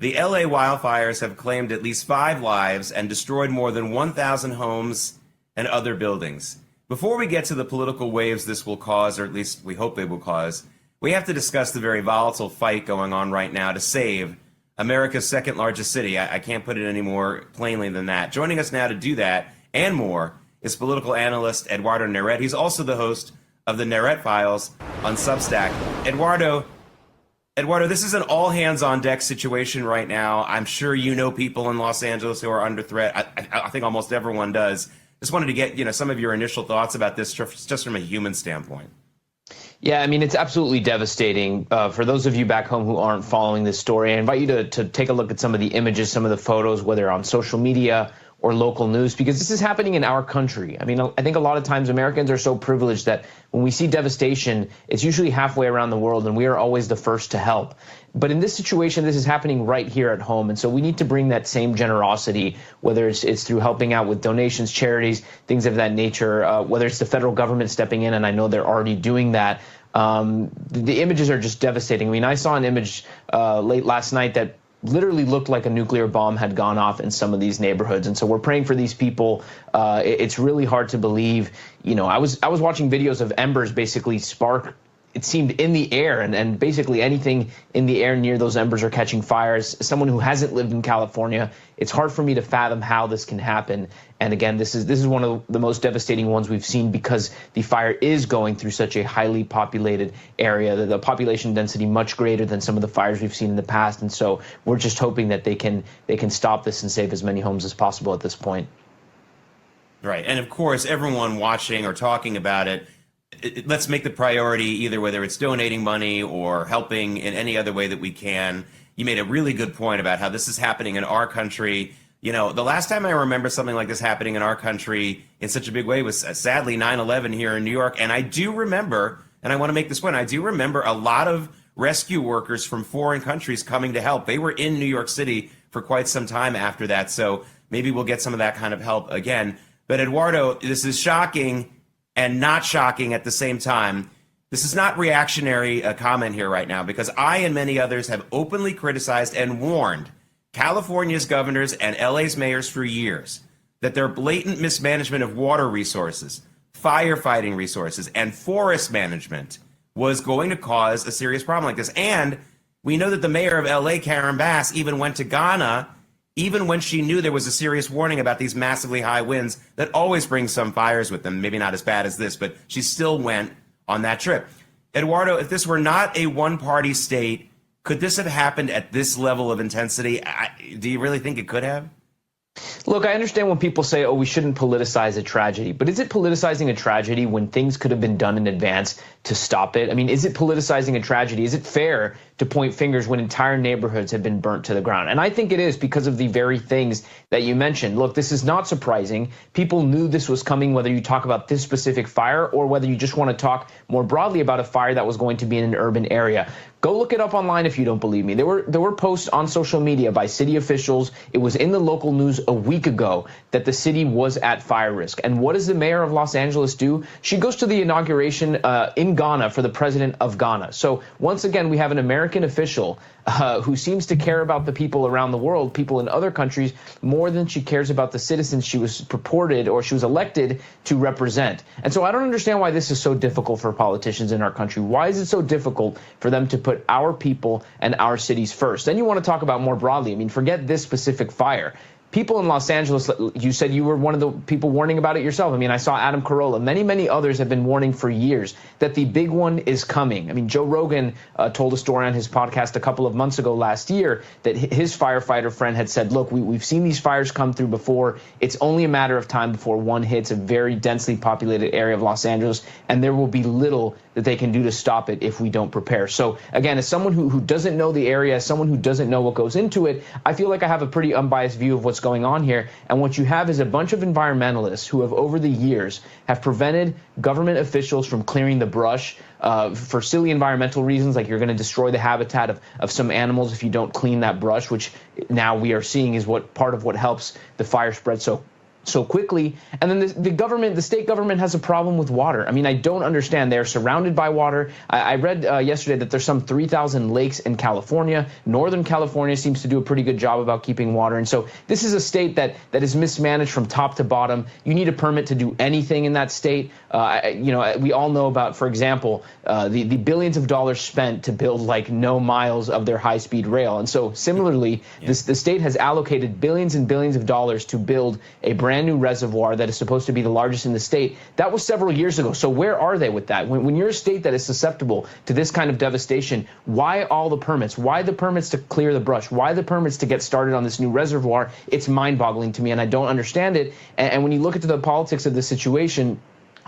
The LA wildfires have claimed at least 5 lives and destroyed more than 1,000 homes and other buildings. Before we get to the political waves this will cause, or at least we hope they will cause, we have to discuss the very volatile fight going on right now to save America's second largest city. I can't put it any more plainly than that. Joining us now to do that and more is political analyst Eduardo Neret. He's also the host of the Neret Files on Substack. Eduardo, this is an all-hands-on-deck situation right now. I'm sure you know people in Los Angeles who are under threat. I think almost everyone does. Just wanted to get some of your initial thoughts about this just from a human standpoint. Yeah, I mean, it's absolutely devastating. For those of you back home who aren't following this story, I invite you to take a look at some of the images, some of the photos, whether on social media or local news, because this is happening in our country. I mean, I think a lot of times Americans are so privileged that when we see devastation, it's usually halfway around the world and we are always the first to help. But in this situation, this is happening right here at home. And so we need to bring that same generosity, whether it's through helping out with donations, charities, things of that nature, whether it's the federal government stepping in, and I know they're already doing that. The images are just devastating. I mean, I saw an image late last night that literally looked like a nuclear bomb had gone off in some of these neighborhoods. And so we're praying for these people. It's really hard to believe. You know, I was watching videos of embers basically spark, it seemed, in the air, and basically anything in the air near those embers are catching fires. As someone who hasn't lived in California, it's hard for me to fathom how this can happen. And again, this is one of the most devastating ones we've seen because the fire is going through such a highly populated area, the population density much greater than some of the fires we've seen in the past. And so we're just hoping that they can stop this and save as many homes as possible at this point. Right. And of course, everyone watching or talking about it, let's make the priority either whether it's donating money or helping in any other way that we can. You made a really good point about how this is happening in our country. You know, the last time I remember something like this happening in our country in such a big way was sadly 9/11 here in New York. And I do remember, and I want to make this point, I do remember a lot of rescue workers from foreign countries coming to help. They were in New York City for quite some time after that. So maybe we'll get some of that kind of help again. But Eduardo, this is shocking and not shocking at the same time. This is not reactionary comment here right now, because I and many others have openly criticized and warned California's governors and LA's mayors for years that their blatant mismanagement of water resources, firefighting resources, and forest management was going to cause a serious problem like this. And we know that the mayor of LA, Karen Bass, even went to Ghana even when she knew there was a serious warning about these massively high winds that always bring some fires with them. Maybe not as bad as this, but she still went on that trip. Eduardo, if this were not a one-party state, could this have happened at this level of intensity? Do you really think it could have? Look, I understand when people say, oh, we shouldn't politicize a tragedy, but is it politicizing a tragedy when things could have been done in advance to stop it? I mean, is it politicizing a tragedy? Is it fair to point fingers when entire neighborhoods have been burnt to the ground? And I think it is, because of the very things that you mentioned. Look, this is not surprising. People knew this was coming, whether you talk about this specific fire or whether you just want to talk more broadly about a fire that was going to be in an urban area. Go look it up online if you don't believe me. There were posts on social media by city officials. It was in the local news a week ago that the city was at fire risk. And what does the mayor of Los Angeles do? She goes to the inauguration in Ghana for the president of Ghana. So once again, we have an American official who seems to care about the people around the world, people in other countries, more than she cares about the citizens she was purported or she was elected to represent. And so I don't understand why this is so difficult for politicians in our country. Why is it so difficult for them to put our people and our cities first? Then you want to talk about more broadly. I mean, forget this specific fire. People in Los Angeles, you said you were one of the people warning about it yourself. I mean, I saw Adam Carolla. Many others have been warning for years that the big one is coming. I mean, Joe Rogan told a story on his podcast a couple of months ago last year that his firefighter friend had said, look, we've seen these fires come through before. It's only a matter of time before one hits a very densely populated area of Los Angeles, and there will be little that they can do to stop it if we don't prepare. So again, as someone who doesn't know the area, as someone who doesn't know what goes into it, I feel like I have a pretty unbiased view of what's going on here. And what you have is a bunch of environmentalists who have over the years have prevented government officials from clearing the brush for silly environmental reasons, like you're going to destroy the habitat of some animals if you don't clean that brush, which now we are seeing is what part of what helps the fire spread so so quickly. And then the state government has a problem with water. I mean, I don't understand. They're surrounded by water. I read yesterday that there's some 3,000 lakes in California. Northern California seems to do a pretty good job about keeping water. And so this is a state that is mismanaged from top to bottom. You need a permit to do anything in that state. We all know about, for example, the billions of dollars spent to build like no miles of their high-speed rail. And so similarly, the state has allocated billions and billions of dollars to build a brand new reservoir that is supposed to be the largest in the state. That was several years ago. So where are they with that? When you're a state that is susceptible to this kind of devastation, why all the permits? Why the permits to clear the brush? Why the permits to get started on this new reservoir? It's mind-boggling to me, and I don't understand it. And when you look into the politics of the situation,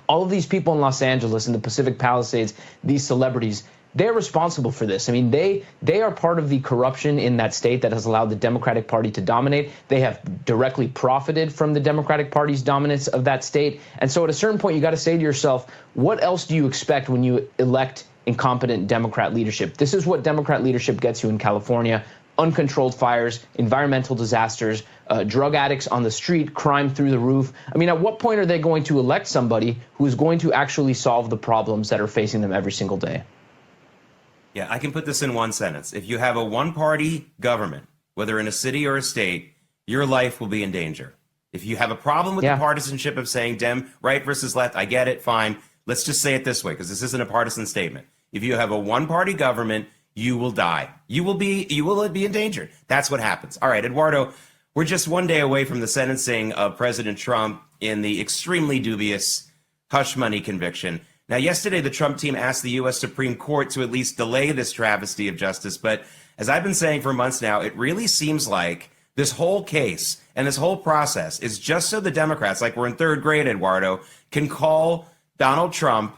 all of these people in Los Angeles, in the Pacific Palisades, these celebrities, they're responsible for this. I mean, they are part of the corruption in that state that has allowed the Democratic Party to dominate. They have directly profited from the Democratic Party's dominance of that state. And so at a certain point, you got to say to yourself, what else do you expect when you elect incompetent Democrat leadership? This is what Democrat leadership gets you in California: uncontrolled fires, environmental disasters, drug addicts on the street, crime through the roof. I mean, at what point are they going to elect somebody who is going to actually solve the problems that are facing them every single day? Yeah, I can put this in one sentence. If you have a one-party government, whether in a city or a state, your life will be in danger. If you have a problem with the partisanship of saying Dem, right versus left, I get it, fine. Let's just say it this way, because this isn't a partisan statement. If you have a one-party government, you will die. You will be endangered. That's what happens. All right, Eduardo, we're just one day away from the sentencing of President Trump in the extremely dubious hush money conviction. Now, yesterday, the Trump team asked the U.S. Supreme Court to at least delay this travesty of justice. But as I've been saying for months now, it really seems like this whole case and this whole process is just so the Democrats, like we're in third grade, Eduardo, can call Donald Trump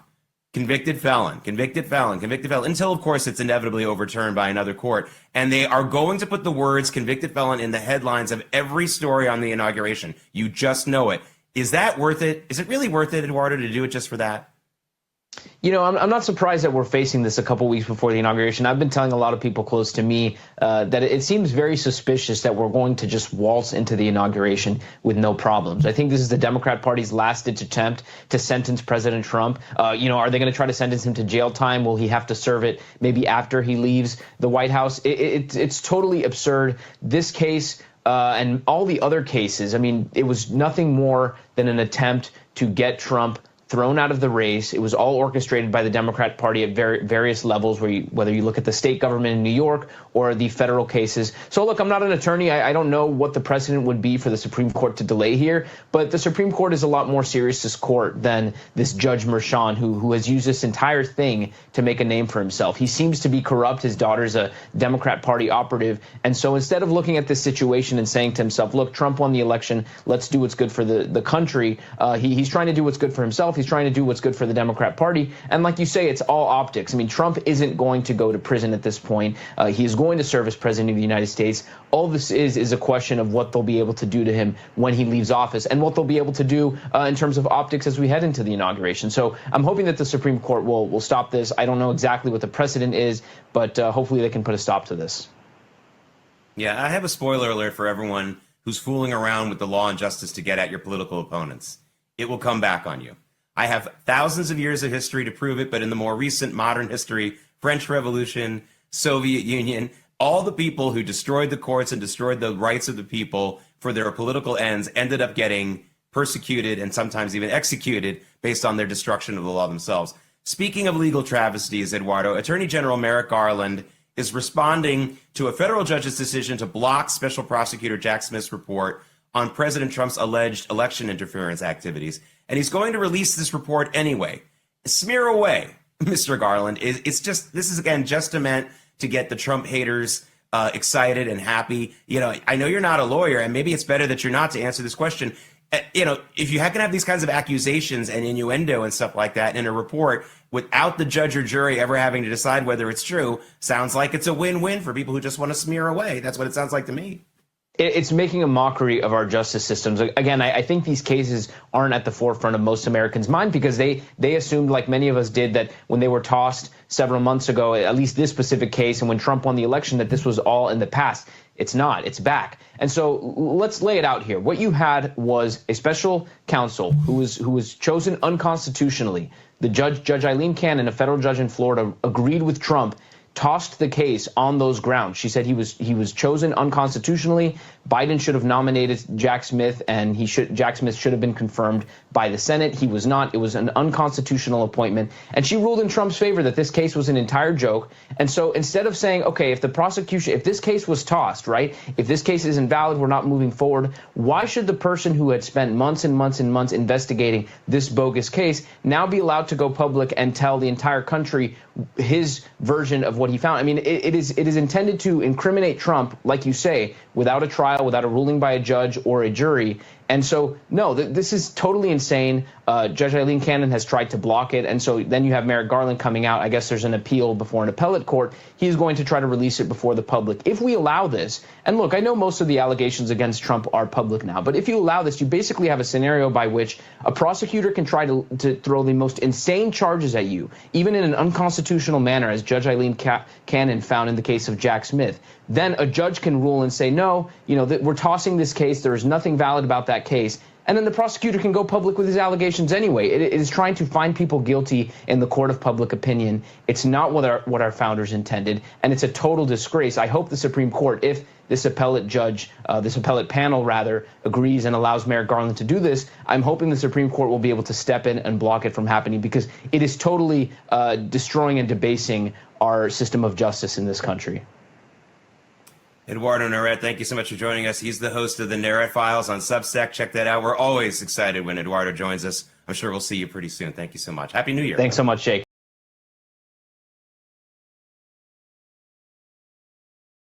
convicted felon, convicted felon, convicted felon, until, of course, it's inevitably overturned by another court. And they are going to put the words convicted felon in the headlines of every story on the inauguration. You just know it. Is that worth it? Is it really worth it, Eduardo, to do it just for that? You know, I'm not surprised that we're facing this a couple weeks before the inauguration. I've been telling a lot of people close to me that it seems very suspicious that we're going to just waltz into the inauguration with no problems. I think this is the Democrat Party's last-ditch attempt to sentence President Trump. Are they going to try to sentence him to jail time? Will he have to serve it maybe after he leaves the White House? It's totally absurd. This case and all the other cases, I mean, it was nothing more than an attempt to get Trump thrown out of the race. It was all orchestrated by the Democrat Party at various levels, whether you look at the state government in New York or the federal cases. So, look, I'm not an attorney. I don't know what the precedent would be for the Supreme Court to delay here, but the Supreme Court is a lot more serious this court than this Judge Merchan, who has used this entire thing to make a name for himself. He seems to be corrupt. His daughter's a Democrat Party operative. And so instead of looking at this situation and saying to himself, look, Trump won the election, let's do what's good for the country, he's trying to do what's good for himself. He's trying to do what's good for the Democrat Party. And like you say, it's all optics. I mean, Trump isn't going to go to prison at this point. He is going to serve as president of the United States. All this is a question of what they'll be able to do to him when he leaves office and what they'll be able to do in terms of optics as we head into the inauguration. So I'm hoping that the Supreme Court will stop this. I don't know exactly what the precedent is, but hopefully they can put a stop to this. Yeah, I have a spoiler alert for everyone who's fooling around with the law and justice to get at your political opponents. It will come back on you. I have thousands of years of history to prove it, but in the more recent modern history, French Revolution, Soviet Union, all the people who destroyed the courts and destroyed the rights of the people for their political ends ended up getting persecuted and sometimes even executed based on their destruction of the law themselves. Speaking of legal travesties, Eduardo, Attorney General Merrick Garland is responding to a federal judge's decision to block Special Prosecutor Jack Smith's report on President Trump's alleged election interference activities. And he's going to release this report anyway. Smear away, Mr. Garland. This is, again, just meant to get the Trump haters excited and happy. You know, I know you're not a lawyer, and maybe it's better that you're not to answer this question. If you can have these kinds of accusations and innuendo and stuff like that in a report without the judge or jury ever having to decide whether it's true, sounds like it's a win-win for people who just want to smear away. That's what it sounds like to me. It's making a mockery of our justice systems. Again, I think these cases aren't at the forefront of most Americans' mind because they assumed, like many of us did, that when they were tossed several months ago, at least this specific case, and when Trump won the election, that this was all in the past. It's not. It's back. And so let's lay it out here. What you had was a special counsel who was chosen unconstitutionally. The Judge Eileen Cannon, a federal judge in Florida, agreed with Trump, tossed the case on those grounds. She said he was chosen unconstitutionally. Biden should have nominated Jack Smith, and Jack Smith should have been confirmed by the Senate. He was not. It was an unconstitutional appointment. And she ruled in Trump's favor that this case was an entire joke. And so instead of saying, okay, if this case was tossed, right, if this case is invalid, we're not moving forward, why should the person who had spent months and months and months investigating this bogus case now be allowed to go public and tell the entire country his version of what he found? I mean, it is intended to incriminate Trump, like you say, without a trial, without a ruling by a judge or a jury. And so, no, this is totally insane. Judge Eileen Cannon has tried to block it. And so then you have Merrick Garland coming out. I guess there's an appeal before an appellate court. He's going to try to release it before the public. If we allow this, and look, I know most of the allegations against Trump are public now, but if you allow this, you basically have a scenario by which a prosecutor can try to throw the most insane charges at you, even in an unconstitutional manner, as Judge Eileen Cannon found in the case of Jack Smith. Then a judge can rule and say, no, we're tossing this case. There is nothing valid about that case. And then the prosecutor can go public with his allegations anyway. It is trying to find people guilty in the court of public opinion. It's not what our founders intended, and it's a total disgrace. I hope the Supreme Court, if this appellate panel rather, agrees and allows Merrick Garland to do this, I'm hoping the Supreme Court will be able to step in and block it from happening, because it is totally destroying and debasing our system of justice in this country. Eduardo Naret, thank you so much for joining us. He's the host of the Naret Files on Substack. Check that out. We're always excited when Eduardo joins us. I'm sure we'll see you pretty soon. Thank you so much. Happy New Year. Thanks so much, Jake.